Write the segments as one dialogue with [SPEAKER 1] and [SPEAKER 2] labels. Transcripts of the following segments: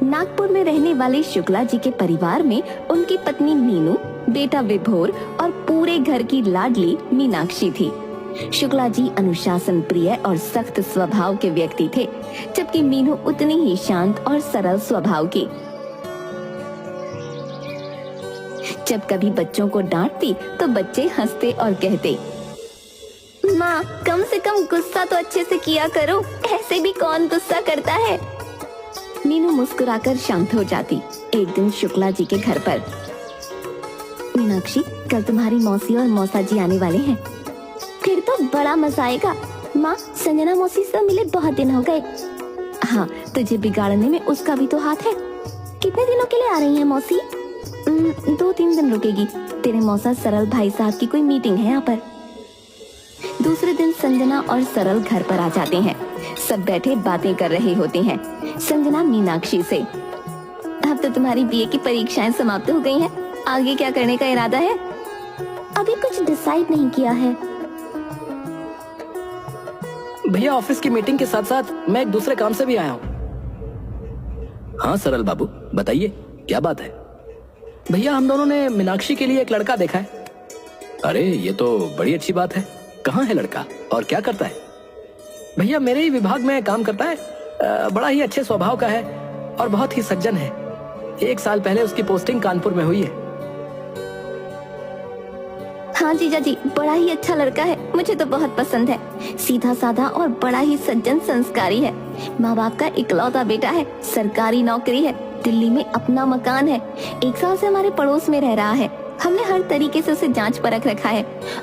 [SPEAKER 1] नागपुर में रहने वाले शुक्ला जी के परिवार में उनकी पत्नी मीनू, बेटा विभोर और पूरे घर की लाडली मीनाक्षी थी। शुक्ला जी अनुशासन प्रिय और सख्त स्वभाव के व्यक्ति थे, जबकि मीनू उतनी ही शांत और सरल स्वभाव की। जब कभी बच्चों को डांटती तो बच्चे हंसते और कहते, माँ कम से कम गुस्सा तो अच्छे से किया करो, ऐसे भी कौन गुस्सा करता है। मीनू मुस्कुराकर शांत हो जाती। एक दिन शुक्ला जी के घर पर, मीनाक्षी कल तुम्हारी मौसी और मौसा जी आने वाले हैं, फिर तो बड़ा मजा आएगा। माँ संजना मौसी से मिले बहुत दिन हो गए। हाँ, तुझे बिगाड़ने में उसका भी तो हाथ है। कितने दिनों के लिए आ रही है मौसी? 2-3 दिन रुकेगी। तेरे मौसा सरल भाई साहब की कोई मीटिंग है यहाँ पर। दूसरे दिन संजना और सरल घर पर आ जाते हैं। सब बैठे बातें कर रहे होते हैं। संजना मीनाक्षी से, अब तो तुम्हारी बीए की परीक्षाएं समाप्त हो गई हैं, आगे क्या करने का इरादा है? अभी कुछ डिसाइड नहीं किया है
[SPEAKER 2] भैया। ऑफिस की मीटिंग के साथ साथ मैं एक दूसरे काम से भी आया हूँ। हाँ सरल बाबू बताइए, क्या बात है? भैया हम दोनों ने मीनाक्षी के लिए एक लड़का देखा है। अरे ये तो बड़ी अच्छी बात है। कहाँ है लड़का और क्या करता है? भैया मेरे ही विभाग में काम करता है। बड़ा ही अच्छे स्वभाव का है और बहुत ही सज्जन है। 1 साल पहले उसकी पोस्टिंग कानपुर में हुई है।
[SPEAKER 1] हाँ जीजा जी, बड़ा ही अच्छा लड़का है, मुझे तो बहुत पसंद है। सीधा साधा और बड़ा ही सज्जन संस्कारी है। माँ बाप का इकलौता बेटा है, सरकारी नौकरी है, दिल्ली में अपना मकान है, 1 साल से हमारे पड़ोस में रह रहा है। हमने हर तरीके से उसे जांच परख रखा है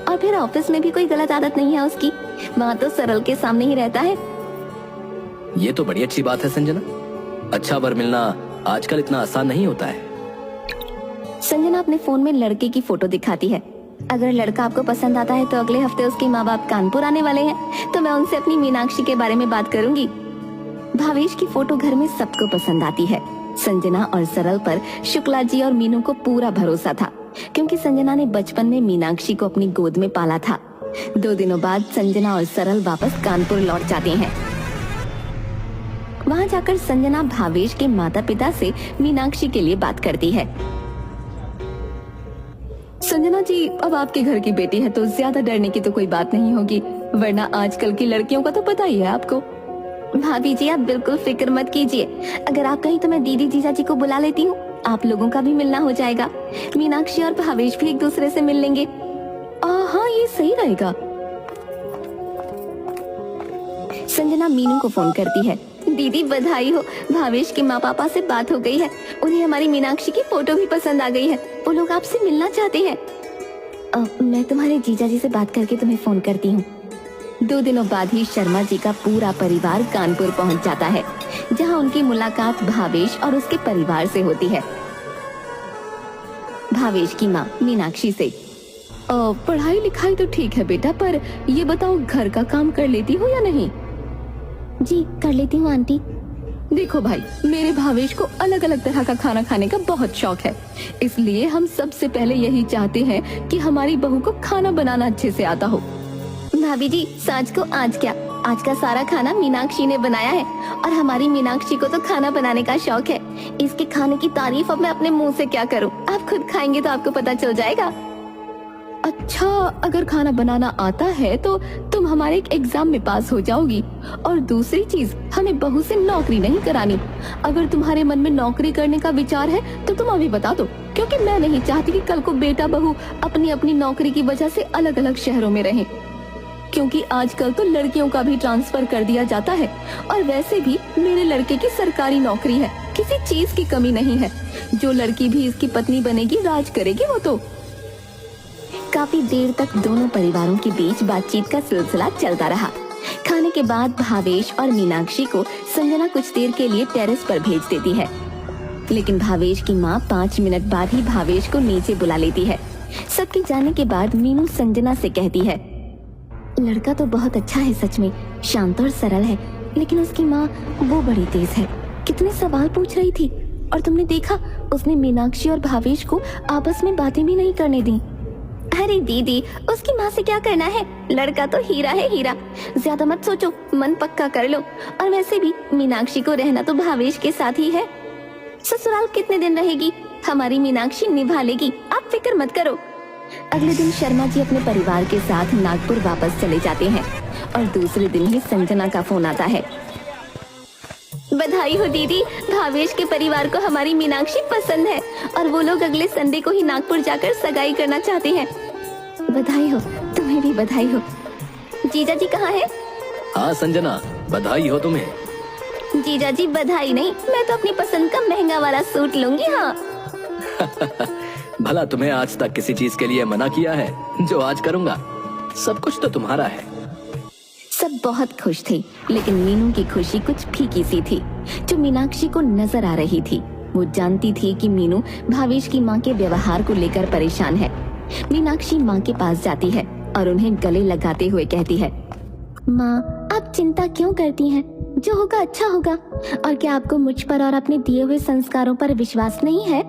[SPEAKER 1] और फिर ऑफिस में भी कोई गलत आदत नहीं है उसकी। वहाँ तो सरल के सामने ही रहता है।
[SPEAKER 2] ये तो बड़ी अच्छी बात है संजना। अच्छा वर मिलना आजकल इतना आसान नहीं होता है।
[SPEAKER 1] संजना अपने फोन में लड़के की फोटो दिखाती है। अगर लड़का आपको पसंद आता है तो अगले हफ्ते उसके माँ बाप कानपुर आने वाले हैं, तो मैं उनसे अपनी मीनाक्षी के बारे में बात करूंगी। भावेश की फोटो घर में सबको पसंद आती है। संजना और सरल पर शुक्ला जी और मीनू को पूरा भरोसा था, क्योंकि संजना ने बचपन में मीनाक्षी को अपनी गोद में पाला था। 2 दिनों बाद संजना और सरल वापस कानपुर लौट जाते हैं। वहाँ जाकर संजना भावेश के माता पिता से मीनाक्षी के लिए बात करती है। संजना जी, अब आपके घर की बेटी है तो ज्यादा डरने की तो कोई बात नहीं होगी, वरना आजकल की लड़कियों का तो पता ही है आपको। भाभी जी आप बिल्कुल फिक्र मत कीजिए, अगर आप कहीं तो मैं दीदी जीजा जी को बुला लेती हूँ, आप लोगों का भी मिलना हो जाएगा। मीनाक्षी और भावेश भी एक दूसरे से मिल लेंगे। हाँ ये सही रहेगा। संजना मीनू को फोन करती है। दीदी बधाई हो, भावेश के माँ पापा से बात हो गई है, उन्हें हमारी मीनाक्षी की फोटो भी पसंद आ गई है, वो लोग आपसे मिलना चाहते हैं। मैं तुम्हारे जीजा जी से बात करके तुम्हें फोन करती हूँ। 2 दिनों बाद ही शर्मा जी का पूरा परिवार कानपुर पहुँच जाता है, जहाँ उनकी मुलाकात भावेश और उसके परिवार से होती है। भावेश की माँ मीनाक्षी से, पढ़ाई लिखाई तो ठीक है बेटा, पर ये बताओ घर का काम कर लेती हो या नहीं? जी कर लेती हूँ आंटी। देखो भाई, मेरे भावेश को अलग अलग तरह का खाना खाने का बहुत शौक है, इसलिए हम सबसे पहले यही चाहते हैं कि हमारी बहू को खाना बनाना अच्छे से आता हो। भाभी जी सच को आज क्या, आज का सारा खाना मीनाक्षी ने बनाया है और हमारी मीनाक्षी को तो खाना बनाने का शौक है। इसके खाने की तारीफ अब मैं अपने मुंह से क्या करूं, आप खुद खाएंगे तो आपको पता चल जाएगा। अच्छा, अगर खाना बनाना आता है तो तुम हमारे एक एग्जाम में पास हो जाओगी। और दूसरी चीज, हमें बहू से नौकरी नहीं करानी। अगर तुम्हारे मन में नौकरी करने का विचार है तो तुम अभी बता दो, क्योंकि मैं नहीं चाहती कि कल को बेटा बहू अपनी अपनी नौकरी की वजह से अलग अलग शहरों में रहें, क्योंकि आजकल तो लड़कियों का भी ट्रांसफर कर दिया जाता है। और वैसे भी मेरे लड़के की सरकारी नौकरी है, किसी चीज की कमी नहीं है। जो लड़की भी इसकी पत्नी बनेगी, राज करेगी वो तो। काफी देर तक दोनों परिवारों के बीच बातचीत का सिलसिला चलता रहा। खाने के बाद भावेश और मीनाक्षी को संजना कुछ देर के लिए टेरेस पर भेज देती है, लेकिन भावेश की माँ 5 मिनट बाद ही भावेश को नीचे बुला लेती है। सबके जाने के बाद मीनू संजना से कहती है, लड़का तो बहुत अच्छा है, सच में शांत और सरल है, लेकिन उसकी माँ वो बड़ी तेज है। कितने सवाल पूछ रही थी और तुमने देखा उसने मीनाक्षी और भावेश को आपस में बातें भी नहीं करने दी। अरे दीदी, उसकी माँ से क्या करना है, लड़का तो हीरा है हीरा। ज्यादा मत सोचो, मन पक्का कर लो। और वैसे भी मीनाक्षी को रहना तो भावेश के साथ ही है। ससुराल कितने दिन रहेगी, हमारी मीनाक्षी निभा लेगी, आप फिक्र मत करो। अगले दिन शर्मा जी अपने परिवार के साथ नागपुर वापस चले जाते हैं और दूसरे दिन ही संजना का फोन आता है। बधाई हो दीदी, भावेश के परिवार को हमारी मीनाक्षी पसंद है और वो लोग अगले संडे को ही नागपुर जाकर सगाई करना चाहते हैं। बधाई हो, तुम्हें भी बधाई हो। जीजा जी कहाँ है?
[SPEAKER 2] हाँ संजना, बधाई हो तुम्हें।
[SPEAKER 1] जीजा जी बधाई नहीं, मैं तो अपनी पसंद का महंगा वाला सूट लूंगी। हाँ
[SPEAKER 2] भला तुम्हें आज तक किसी चीज के लिए मना किया है जो आज करूंगा? सब कुछ तो तुम्हारा है।
[SPEAKER 1] सब बहुत खुश थे, लेकिन मीनू की खुशी कुछ फीकी सी थी जो मीनाक्षी को नजर आ रही थी। वो जानती थी कि मीनू भावेश की माँ के व्यवहार को लेकर परेशान है। मीनाक्षी माँ के पास जाती है और उन्हें गले लगाते हुए कहती है, माँ आप चिंता क्यों करती हैं? जो होगा अच्छा होगा। और क्या आपको मुझ पर और अपने दिए हुए संस्कारों पर विश्वास नहीं है?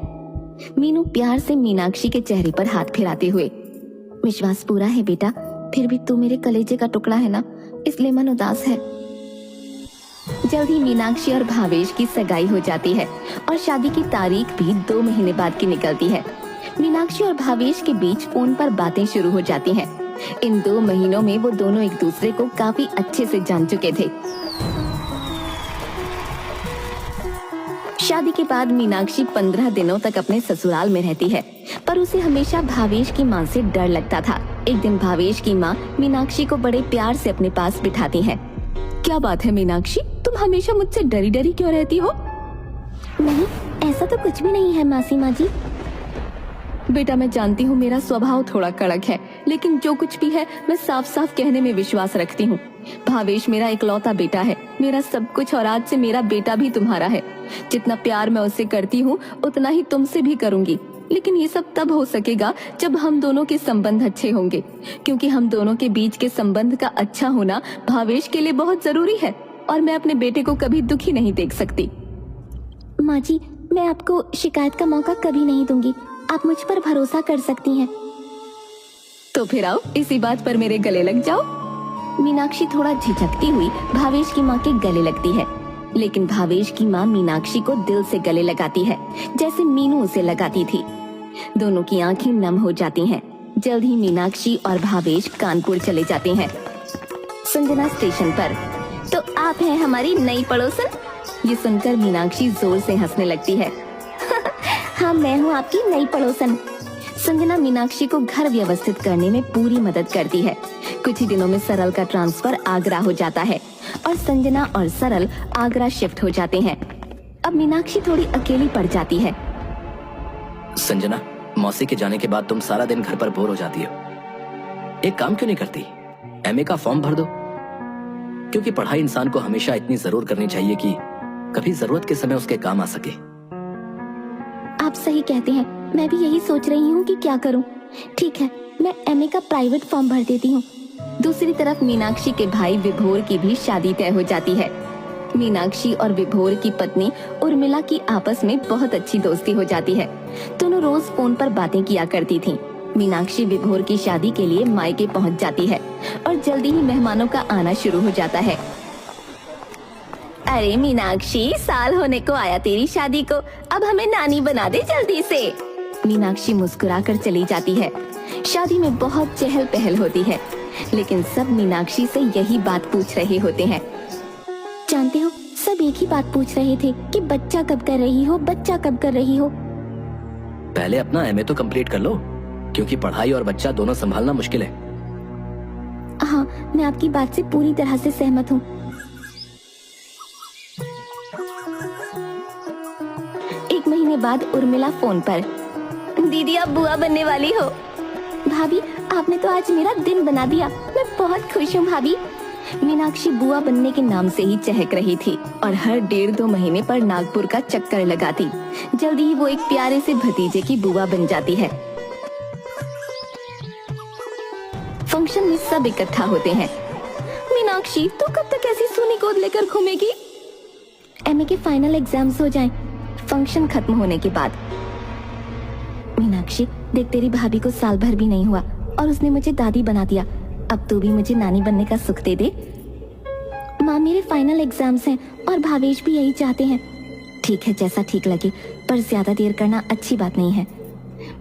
[SPEAKER 1] मीनू प्यार से मीनाक्षी के चेहरे पर हाथ फिराते हुए, विश्वास पूरा है बेटा, फिर भी तू मेरे कलेजे का टुकड़ा है ना, इसलिए मन उदास है। जल्द ही मीनाक्षी और भावेश की सगाई हो जाती है और शादी की तारीख भी 2 महीने बाद की निकलती है। मीनाक्षी और भावेश के बीच फोन पर बातें शुरू हो जाती हैं। इन 2 महीनों में वो दोनों एक दूसरे को काफी अच्छे से जान चुके थे। शादी के बाद मीनाक्षी 15 दिनों तक अपने ससुराल में रहती है, पर उसे हमेशा भावेश की माँ से डर लगता था। एक दिन भावेश की माँ मीनाक्षी को बड़े प्यार से अपने पास बिठाती है। क्या बात है मीनाक्षी, तुम हमेशा मुझसे डरी डरी क्यों रहती हो? नहीं, ऐसा तो कुछ भी नहीं है मासी माँ जी। बेटा मैं जानती हूँ मेरा स्वभाव थोड़ा कड़क है, लेकिन जो कुछ भी है मैं साफ साफ कहने में विश्वास रखती हूँ। भावेश मेरा इकलौता बेटा है, मेरा सब कुछ, और आज से मेरा बेटा भी तुम्हारा है। जितना प्यार मैं उससे करती हूँ उतना ही तुमसे भी करूँगी, लेकिन ये सब तब हो सकेगा जब हम दोनों के संबंध अच्छे होंगे, क्योंकि हम दोनों के बीच के संबंध का अच्छा होना भावेश के लिए बहुत जरूरी है और मैं अपने बेटे को कभी दुखी नहीं देख सकती। माँ जी, मैं आपको शिकायत का मौका कभी नहीं दूंगी, आप मुझ पर भरोसा कर सकती हैं। तो फिर आओ, इसी बात पर मेरे गले लग जाओ। मीनाक्षी थोड़ा झिझकती हुई भावेश की माँ के गले लगती है, लेकिन भावेश की माँ मीनाक्षी को दिल से गले लगाती है, जैसे मीनू उसे लगाती थी। दोनों की आंखें नम हो जाती हैं। जल्द ही मीनाक्षी और भावेश कानपुर चले जाते हैं। संजना स्टेशन पर, तो आप हैं हमारी नई पड़ोसन? ये सुनकर मीनाक्षी जोर से हंसने लगती है। हाँ, मैं हूँ आपकी नई पड़ोसन। संजना मीनाक्षी को घर व्यवस्थित करने में पूरी मदद करती है। कुछ ही दिनों में सरल का ट्रांसफर आगरा हो जाता है और संजना और सरल आगरा शिफ्ट हो जाते हैं। अब मीनाक्षी थोड़ी अकेली पड़ जाती है।
[SPEAKER 2] संजना, मौसी के जाने के बाद तुम सारा दिन घर पर बोर हो जाती हो। एक काम क्यों नहीं करती, एमए का फॉर्म भर दो। क्योंकि पढ़ाई इंसान को हमेशा इतनी जरूर करनी चाहिए कि कभी जरूरत के समय उसके काम आ सके।
[SPEAKER 1] आप सही कहते हैं, मैं भी यही सोच रही हूँ कि क्या करूँ। ठीक है, मैं एमए का प्राइवेट फॉर्म भर देती हूँ। दूसरी तरफ मीनाक्षी के भाई विभोर की भी शादी तय हो जाती है। मीनाक्षी और विभोर की पत्नी उर्मिला की आपस में बहुत अच्छी दोस्ती हो जाती है। दोनों रोज फोन पर बातें किया करती थीं। मीनाक्षी विभोर की शादी के लिए मायके पहुंच जाती है और जल्दी ही मेहमानों का आना शुरू हो जाता है। अरे मीनाक्षी, साल होने को आया तेरी शादी को, अब हमें नानी बना दे जल्दी से। मीनाक्षी मुस्कुराकर चली जाती है। शादी में बहुत चहल पहल होती है, लेकिन सब मीनाक्षी से यही बात पूछ रहे होते हैं। जानते हो, सब एक ही बात पूछ रहे थे कि बच्चा कब कर रही हो, बच्चा कब कर रही हो।
[SPEAKER 2] पहले अपना एमए तो कंप्लीट कर लो, क्योंकि पढ़ाई और बच्चा दोनों संभालना मुश्किल है।
[SPEAKER 1] हाँ, मैं आपकी बात से पूरी तरह से सहमत हूँ। एक महीने बाद उर्मिला फोन पर, दीदी आप बुआ बनने वाली हो। भाभी, आपने तो आज मेरा दिन बना दिया, मैं बहुत खुश हूँ भाभी। मीनाक्षी बुआ बनने के नाम से ही चहक रही थी और हर 1.5-2 महीने पर नागपुर का चक्कर लगाती। जल्दी ही वो एक प्यारे से भतीजे की बुआ बन जाती है। फंक्शन में सब इकट्ठा होते हैं। मीनाक्षी, तू कब तक ऐसी सूनी गोद लेकर घूमेगी? एमए के फाइनल एग्जाम्स हो जाएं, फंक्शन खत्म होने के बाद। मीनाक्षी, देख तेरी भाभी को साल भर भी नहीं हुआ, और उसने मुझे दादी बना दिया। अब तू भी मुझे नानी बनने का सुख दे दे। माँ, मेरे फाइनल एग्जाम्स हैं और भावेश भी यही चाहते हैं। ठीक है, जैसा ठीक लगे, पर ज्यादा देर करना अच्छी बात नहीं है।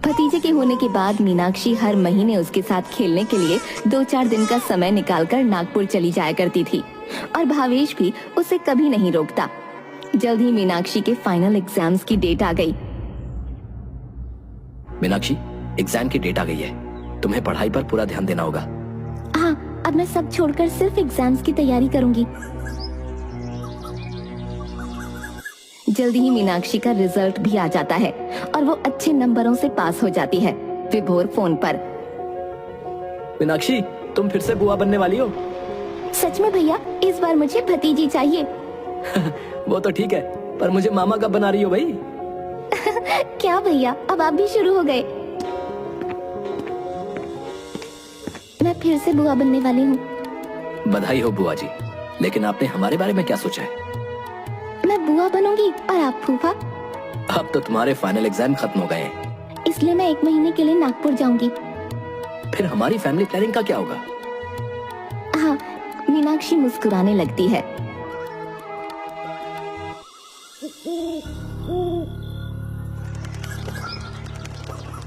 [SPEAKER 1] भतीजे के होने के बाद मीनाक्षी हर महीने उसके साथ खेलने के लिए 2-4 दिन का समय निकालकर नागपुर चली जाया करती थी और भावेश भी उसे कभी नहीं रोकता। जल्द ही मीनाक्षी के फाइनल एग्जाम्स की डेट आ गई।
[SPEAKER 2] मीनाक्षी, एग्जाम की डेट आ गई है, तुम्हें पढ़ाई पर पूरा ध्यान देना होगा।
[SPEAKER 1] हाँ, अब मैं सब छोड़कर सिर्फ एग्जाम्स की तैयारी करूंगी। जल्दी ही मीनाक्षी का रिजल्ट भी आ जाता है और वो अच्छे नंबरों से पास हो जाती है। विभोर फोन पर।
[SPEAKER 2] मीनाक्षी, तुम फिर से बुआ बनने वाली हो?
[SPEAKER 1] सच में भैया, इस बार मुझे भतीजी चाहिए।
[SPEAKER 2] वो तो ठीक है, पर मुझे मामा कब बना रही हो भाई?
[SPEAKER 1] क्या भैया, अब आप भी शुरू हो गए। मैं फिर से बुआ बनने वाली हूँ।
[SPEAKER 2] बधाई हो बुआ जी, लेकिन आपने हमारे बारे में क्या सोचा है?
[SPEAKER 1] मैं बुआ बनूंगी और आप फूफा।
[SPEAKER 2] अब तो तुम्हारे फाइनल एग्जाम खत्म हो गए हैं,
[SPEAKER 1] इसलिए मैं 1 महीने के लिए नागपुर जाऊंगी।
[SPEAKER 2] फिर हमारी फैमिली प्लानिंग का क्या होगा?
[SPEAKER 1] हाँ, मीनाक्षी मुस्कुराने लगती है।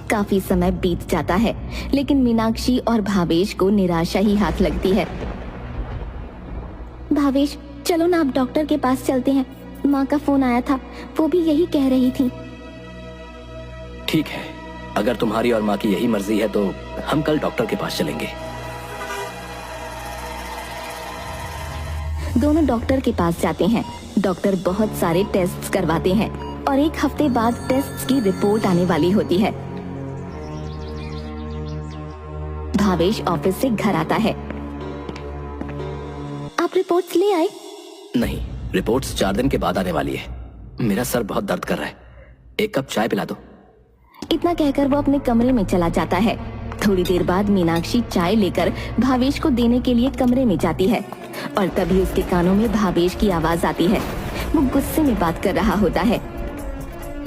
[SPEAKER 1] काफी समय बीत जाता है, लेकिन मीनाक्षी और भावेश को निराशा ही हाथ लगती है। भावेश, चलो ना, आप डॉक्टर के पास चलते हैं। माँ का फोन आया था, वो भी यही कह रही थी।
[SPEAKER 2] ठीक है, अगर तुम्हारी और माँ की यही मर्जी है तो हम कल डॉक्टर के पास चलेंगे।
[SPEAKER 1] दोनों डॉक्टर के पास जाते हैं। डॉक्टर बहुत सारे टेस्ट्स करवाते हैं और 1 हफ्ते बाद टेस्ट्स की रिपोर्ट आने वाली होती है। भावेश ऑफिस से घर आता है। आप रिपोर्ट्स ले आए?
[SPEAKER 2] नहीं, रिपोर्ट्स 4 दिन के बाद आने वाली है। मेरा सर बहुत दर्द कर रहा है, 1 कप चाय पिला दो।
[SPEAKER 1] इतना कहकर वो अपने कमरे में चला जाता है। थोड़ी देर बाद मीनाक्षी चाय लेकर भावेश को देने के लिए कमरे में जाती है और तभी उसके कानों में भावेश की आवाज आती है। वो गुस्से में बात कर रहा होता है।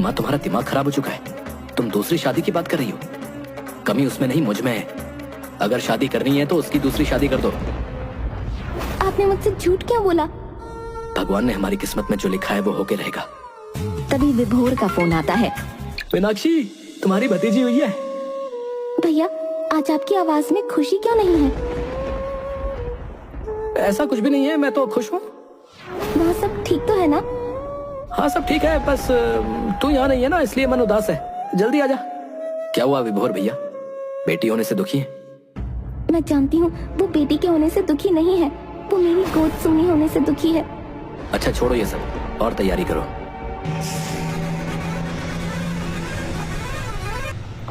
[SPEAKER 2] माँ, तुम्हारा दिमाग खराब हो चुका है, तुम दूसरी शादी की बात कर रही हो। कमी उसमें नहीं, मुझ में है। अगर शादी करनी है तो उसकी दूसरी शादी कर दो।
[SPEAKER 1] आपने मुझसे झूठ क्यों बोला?
[SPEAKER 2] भगवान ने हमारी किस्मत में जो लिखा है वो होके रहेगा।
[SPEAKER 1] तभी विभोर का फोन आता है।
[SPEAKER 2] मीनाक्षी, तुम्हारी भतीजी हुई है।
[SPEAKER 1] भैया, आज आपकी आवाज में खुशी क्यों नहीं है?
[SPEAKER 2] ऐसा कुछ भी नहीं है, मैं तो खुश हूँ।
[SPEAKER 1] वहाँ सब ठीक तो है ना?
[SPEAKER 2] हाँ, सब ठीक है, बस तू यहाँ नहीं है ना, इसलिए मन उदास है। जल्दी आजा। क्या हुआ विभोर भैया, बेटी होने से दुखी है?
[SPEAKER 1] मैं जानती हूँ, वो बेटी के होने से दुखी नहीं है, वो मेरी गोद सूनी होने से दुखी है।
[SPEAKER 2] अच्छा, छोड़ो ये सब और तैयारी करो।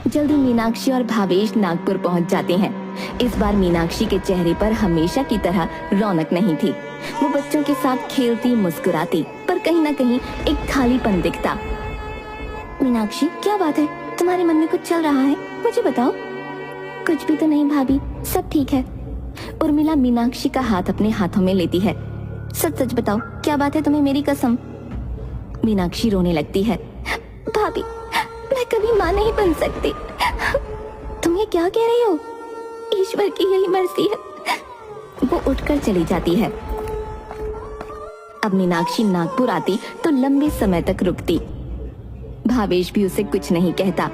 [SPEAKER 1] जल्दी मीनाक्षी और भावेश नागपुर पहुंच जाते हैं। इस बार मीनाक्षी के चेहरे पर हमेशा की तरह रौनक नहीं थी। वो बच्चों के साथ खेलती, मुस्कुराती, पर कहीं ना कहीं एक खालीपन दिखता। मीनाक्षी, क्या बात है? तुम्हारे मन में कुछ चल रहा है? मुझे बताओ। कुछ भी तो नहीं भाभी, सब ठीक है। उर्मिला मीनाक्षी का हाथ अपने हाथों में लेती है। सच सच बताओ, क्या बात है तुम्हें, मेरी कसम। मीनाक्षी रोने लगती है। भाभी, मैं कभी माँ नहीं बन सकती। तुम ये क्या कह रही हो? ईश्वर की यही मर्जी है। वो उठकर चली जाती है। अब मीनाक्षी नागपुर आती तो लंबे समय तक रुकती। भावेश भी उसे कुछ नहीं कहता।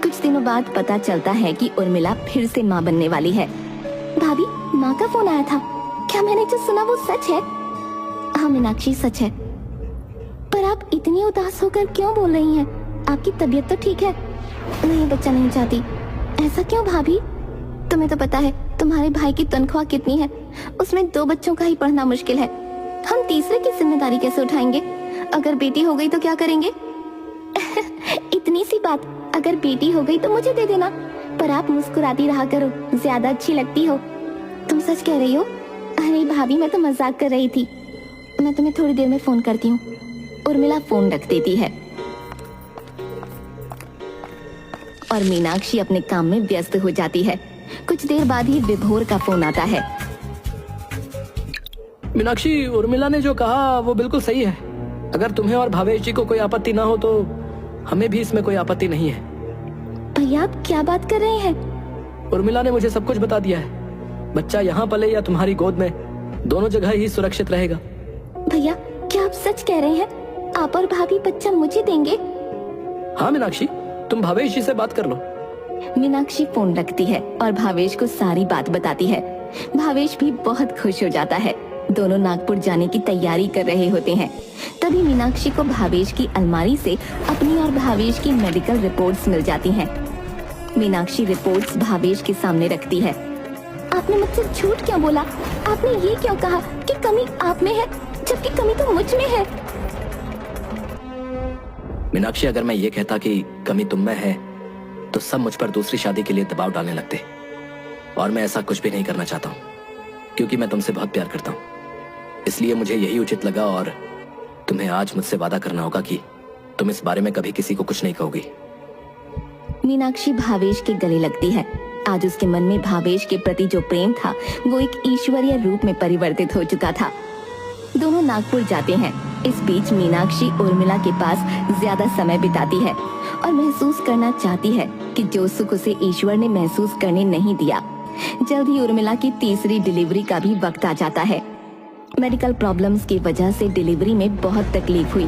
[SPEAKER 1] कुछ दिनों बाद पता चलता है कि उर्मिला फिर से माँ बनने वाली है। भाभी, माँ का फोन आया था, क्या मैंने जो सुना वो सच है? हाँ मीनाक्षी, सच है। पर आप इतनी उदास होकर क्यों बोल रही हैं? आपकी तबीयत तो ठीक है? नहीं, बच्चा नहीं चाहती। ऐसा क्यों भाभी? तुम्हें तो पता है तुम्हारे भाई की तनख्वाह कितनी है, उसमें 2 बच्चों का ही पढ़ना मुश्किल है। हम तीसरे की जिम्मेदारी कैसे उठाएंगे? अगर बेटी हो गई तो क्या करेंगे? इतनी सी बात, अगर बेटी हो गई तो मुझे दे देना। पर आप मुस्कुराती रहा करो, ज्यादा अच्छी लगती हो। तुम सच कह रही हो? अरे भाभी, मैं तो मजाक कर रही थी। मैं तुम्हें थोड़ी देर में फोन करती हूँ। उर्मिला फोन रख देती है और मीनाक्षी अपने काम में व्यस्त हो जाती है। कुछ देर बाद ही विभोर का फोन आता है।
[SPEAKER 2] मीनाक्षी, उर्मिला ने जो कहा वो बिल्कुल सही है। अगर तुम्हें और भावेश जी को कोई आपत्ति ना हो तो हमें भी इसमें कोई आपत्ति नहीं है।
[SPEAKER 1] भैया आप क्या बात कर रहे हैं?
[SPEAKER 2] उर्मिला ने मुझे सब कुछ बता दिया है। बच्चा यहाँ पले या तुम्हारी गोद में, दोनों जगह ही सुरक्षित रहेगा।
[SPEAKER 1] भैया क्या आप सच कह रहे हैं? आप और भाभी बच्चा मुझे देंगे?
[SPEAKER 2] हाँ मीनाक्षी, तुम भावेश जी से बात कर लो।
[SPEAKER 1] मीनाक्षी फोन रखती है और भावेश को सारी बात बताती है। भावेश भी बहुत खुश हो जाता है। दोनों नागपुर जाने की तैयारी कर रहे होते हैं। तभी मीनाक्षी को भावेश की अलमारी से अपनी और भावेश की मेडिकल रिपोर्ट्स मिल जाती हैं। मीनाक्षी रिपोर्ट्स भावेश के सामने रखती है। आपने मुझसे झूठ क्यों बोला? आपने ये क्यों कहा कि कमी आप में है, जबकि कमी तो मुझ में है?
[SPEAKER 2] मीनाक्षी, अगर मैं ये कहता कि कमी तुम में है तो सब मुझ पर दूसरी शादी के लिए दबाव डालने लगते, और मैं ऐसा कुछ भी नहीं करना चाहता हूँ, क्योंकि मैं तुमसे बहुत प्यार करता हूँ। इसलिए मुझे यही उचित लगा और तुम्हें आज मुझसे वादा करना होगा कि तुम इस बारे में कभी किसी को कुछ नहीं कहोगी।
[SPEAKER 1] मीनाक्षी भावेश के गले लगती है। आज उसके मन में भावेश के प्रति जो प्रेम था वो एक ईश्वरीय रूप में परिवर्तित हो चुका था। दोनों नागपुर जाते हैं। इस बीच मीनाक्षी उर्मिला के पास ज्यादा समय बिताती है और महसूस करना चाहती है कि जो सुख उसे ईश्वर ने महसूस करने नहीं दिया। जल्द ही उर्मिला की तीसरी डिलीवरी का भी वक्त आ जाता है। मेडिकल प्रॉब्लम्स की वजह से डिलीवरी में बहुत तकलीफ हुई।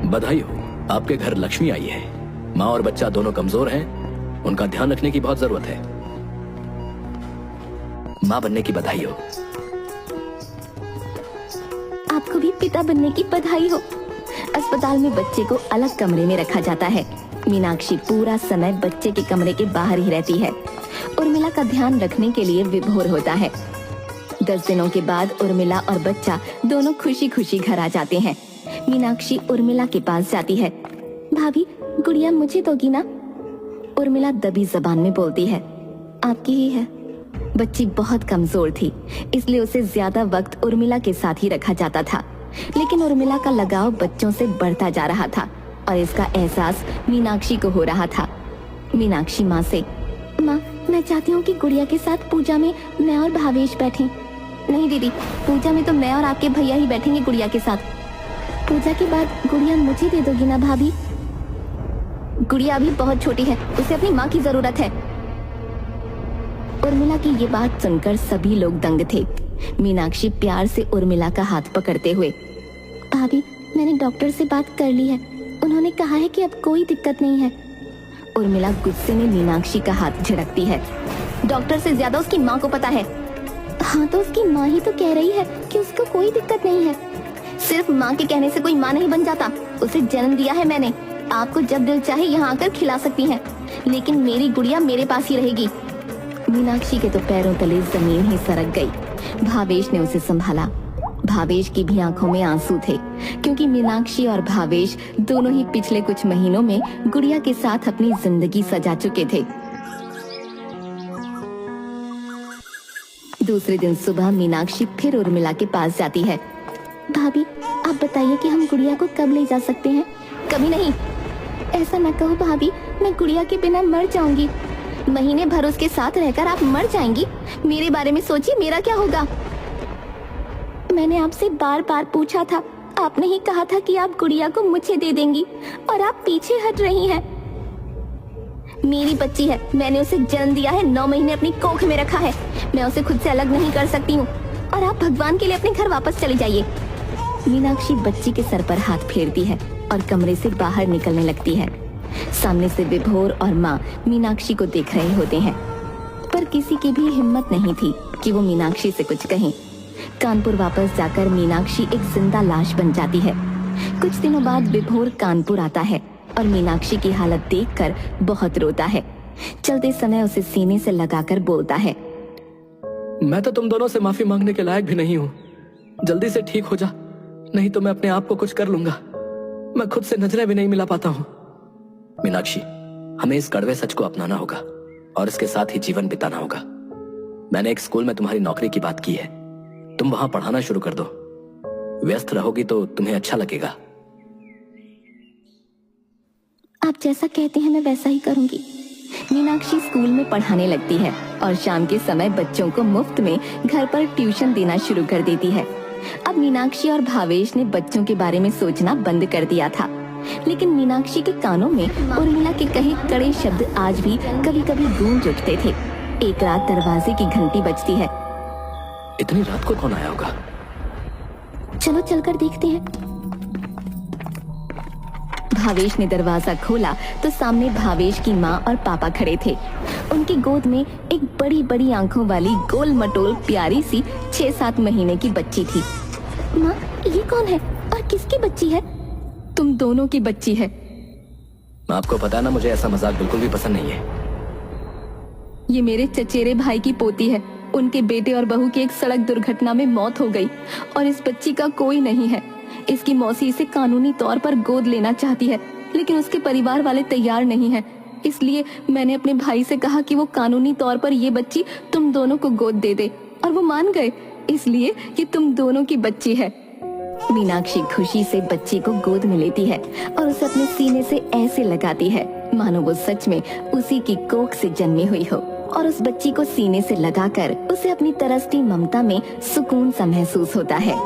[SPEAKER 2] बधाई हो, आपके घर लक्ष्मी आई है। माँ और बच्चा दोनों कमजोर हैं, उनका ध्यान रखने की बहुत जरूरत है। माँ बनने की बधाई हो।
[SPEAKER 1] आपको भी पिता बनने की बधाई हो। अस्पताल में बच्चे को अलग कमरे में रखा जाता है। मीनाक्षी पूरा समय बच्चे के कमरे के बाहर ही रहती है। उर्मिला का ध्यान रखने के लिए विभोर होता है। 10 दिनों के बाद उर्मिला और बच्चा दोनों खुशी खुशी घर आ जाते हैं। मीनाक्षी उर्मिला के पास जाती है। भाभी, गुड़िया मुझे दोगी ना? उर्मिला दबी जबान में बोलती है, आपकी ही है। बच्ची बहुत कमजोर थी, इसलिए उसे ज्यादा वक्त उर्मिला के साथ ही रखा जाता था। लेकिन उर्मिला का लगाव बच्चों से बढ़ता जा रहा था और इसका एहसास मीनाक्षी को हो रहा था। मीनाक्षी माँ से, माँ मैं चाहती हूँ कि गुड़िया के साथ पूजा में मैं और भावेश बैठें। नहीं दीदी, पूजा में तो मैं और आपके भैया ही बैठेंगे गुड़िया के साथ। पूजा के बाद गुड़िया मुझे दे दोगी ना भाभी? गुड़िया अभी बहुत छोटी है, उसे अपनी माँ की जरूरत है। उर्मिला की ये बात सुनकर सभी लोग दंग थे। मीनाक्षी प्यार से उर्मिला का हाथ पकड़ते हुए, भाभी मैंने डॉक्टर से बात कर ली है, उन्होंने कहा है कि अब कोई दिक्कत नहीं है। उर्मिला गुस्से में मीनाक्षी का हाथ झड़कती है। डॉक्टर से ज्यादा उसकी माँ को पता है। हाँ तो उसकी माँ ही तो कह रही है कि उसको कोई दिक्कत नहीं है। सिर्फ माँ के कहने से कोई माँ नहीं बन जाता। उसे जन्म दिया है मैंने। आपको जब दिल चाहे यहाँ आकर खिला सकती हैं, लेकिन मेरी गुड़िया मेरे पास ही रहेगी। मीनाक्षी के तो पैरों तले जमीन ही सरक गई। भावेश ने उसे संभाला। भावेश की भी आंखों में आंसू थे, क्योंकि मीनाक्षी और भावेश दोनों ही पिछले कुछ महीनों में गुड़िया के साथ अपनी जिंदगी सजा चुके थे। दूसरे दिन सुबह मीनाक्षी फिर उर्मिला के पास जाती है। भाभी आप बताइए कि हम गुड़िया को कब ले जा सकते हैं? कभी नहीं। ऐसा न कहो भाभी, मैं गुड़िया के बिना मर जाऊंगी। महीने भर उसके साथ रहकर आप मर जाएंगी। मेरे बारे में सोचिए, मेरा क्या होगा? मैंने आपसे बार बार पूछा था, आपने ही कहा था कि आप गुड़िया को मुझे दे देंगी, और आप पीछे हट रही हैं। मेरी बच्ची है, मैंने उसे जन्म दिया है, 9 महीने अपनी कोख में रखा है। मैं उसे खुद से अलग नहीं कर सकती हूँ, और आप भगवान के लिए अपने घर वापस चले जाइए। मीनाक्षी बच्ची के सर पर हाथ फेरती है और कमरे से बाहर निकलने लगती है। सामने से विभोर और माँ मीनाक्षी को देख रहे होते हैं, पर किसी की भी हिम्मत नहीं थी कि वो मीनाक्षी से कुछ कहें। कानपुर वापस जाकर मीनाक्षी एक जिंदा लाश बन जाती है। कुछ दिनों बाद विभोर कानपुर आता है और मीनाक्षी की हालत देखकर बहुत रोता है। चलते समय उसे सीने से लगाकर बोलता है,
[SPEAKER 2] मैं तो तुम दोनों से माफी मांगने के लायक भी नहीं हूँ। जल्दी से ठीक हो जा, नहीं तो मैं अपने आप को कुछ कर लूंगा। मैं खुद से नजरें भी नहीं मिला पाता हूँ। मीनाक्षी, हमें इस कड़वे सच को अपनाना होगा और इसके साथ ही जीवन बिताना होगा। मैंने एक स्कूल में तुम्हारी नौकरी की बात की है, तुम वहां पढ़ाना शुरू कर दो। व्यस्त रहोगी तो तुम्हें अच्छा लगेगा।
[SPEAKER 1] आप जैसा कहते हैं मैं वैसा ही करूंगी। मीनाक्षी स्कूल में पढ़ाने लगती है और शाम के समय बच्चों को मुफ्त में घर पर ट्यूशन देना शुरू कर देती है। अब मीनाक्षी और भावेश ने बच्चों के बारे में सोचना बंद कर दिया था। लेकिन मीनाक्षी के कानों में उर्मिला के कहे कड़े शब्द आज भी कभी कभी गूंज उठते थे। एक रात दरवाजे की घंटी बजती है।
[SPEAKER 2] इतनी रात को कौन आया होगा?
[SPEAKER 1] चलो चलकर देखते हैं। भावेश ने दरवाजा खोला तो सामने भावेश की माँ और पापा खड़े थे। उनकी गोद में एक बड़ी बड़ी आंखों वाली गोल मटोल प्यारी सी 6-7 महीने की बच्ची थी। माँ, ये कौन है और किसकी बच्ची है? तुम दोनों की बच्ची है।
[SPEAKER 2] आपको पता है ना, मुझे ऐसा मजाक बिल्कुल भी पसंद नहीं है।
[SPEAKER 1] ये मेरे चचेरे भाई की पोती है। उनके बेटे और बहू की एक सड़क दुर्घटना में मौत हो गई और इस बच्ची का कोई नहीं है। इसकी मौसी इसे कानूनी तौर पर गोद लेना चाहती है, लेकिन उसके परिवार वाले तैयार नहीं हैं। इसलिए मैंने अपने भाई से कहा कि वो कानूनी तौर पर ये बच्ची तुम दोनों को गोद दे दे, और वो मान गए। इसलिए ये तुम दोनों की बच्ची है। मीनाक्षी खुशी से बच्ची को गोद में लेती है और उसे अपने सीने से ऐसे लगाती है मानो वो सच में उसी की कोख से जन्मी हुई हो, और उस बच्ची को सीने से लगाकर उसे अपनी तरसती ममता में सुकून सा महसूस होता है।